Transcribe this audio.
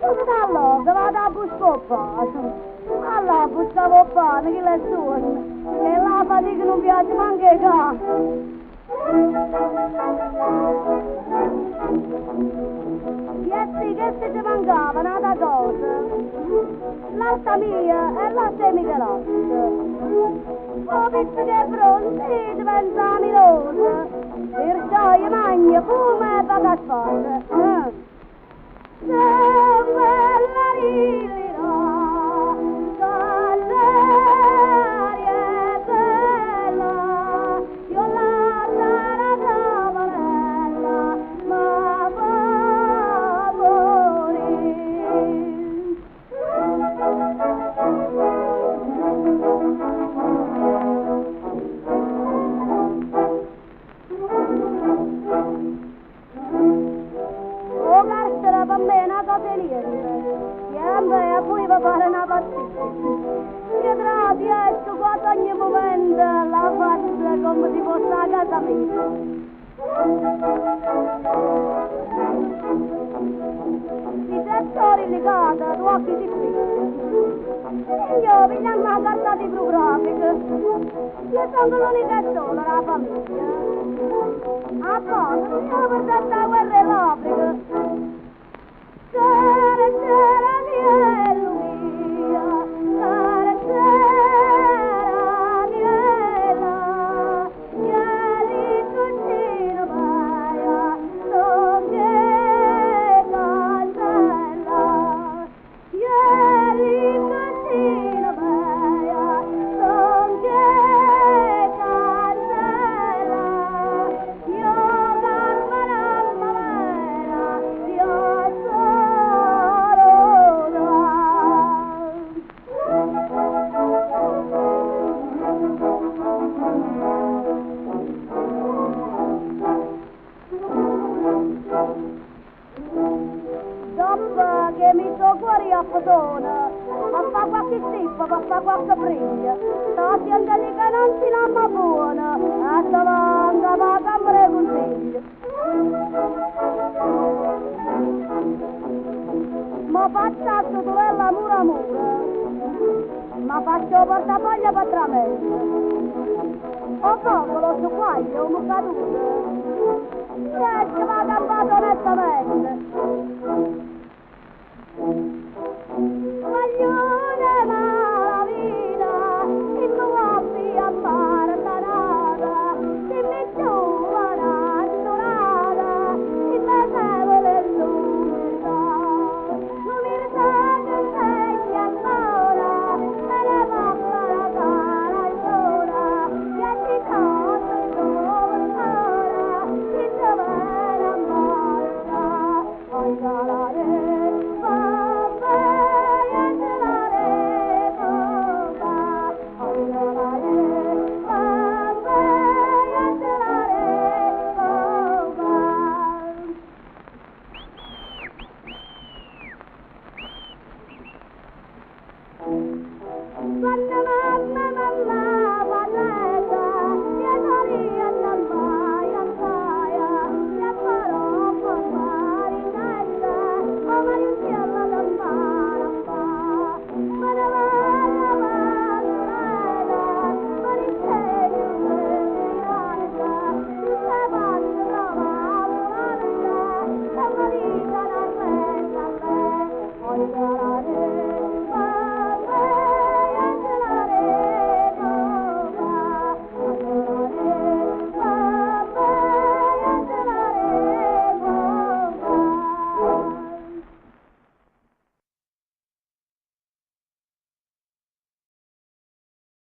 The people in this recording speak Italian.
Come da allora, vado a buscare. Allora, buscavo pane, che le suone. E la fatica non piace manche qua. Che se ti mancava una cosa, l'altra mia e la semichelata. Ho visto che è pronti diventa milosa, perciò io mangio come e vado a fare. Se bella rilira, l'aria è bella, io la tavanella, ma per me è una cosa niente, e poi va fare una partita. Io riesco quasi ogni momento la faccia come si fosse a casa mia. I settori legati, gli occhi di qui. Io pigliando una carta di programmica, io sono l'unica sola della famiglia. A poco, io per tanta guerra e l'Africa. Cara, cara, mielo mia, cara, cara, miela, mieli cucino maia, non che cancella, mieli cucino maia, non che cancella, io carma vera, io dopo che mi sono fuori a fotona, ma fa qualche stippa, ma fa qualche briglia, sta gente lì che non si nama buona, a davanti alla camera consiglio. Ma faccio tutela mura mura, ma faccio portafoglia per tramezzo. O popolo su quaglio, un caduto, che va cambiato onestamente. Maglione la vita, il nuovi a martanata, si mi giovana annurata, si mi sevole l'umiltà. L'umiltà che segna ancora, me ne va la cara allora, che ti tanto il tuo ancora, ti deve la morta, poi calare. Quando mamma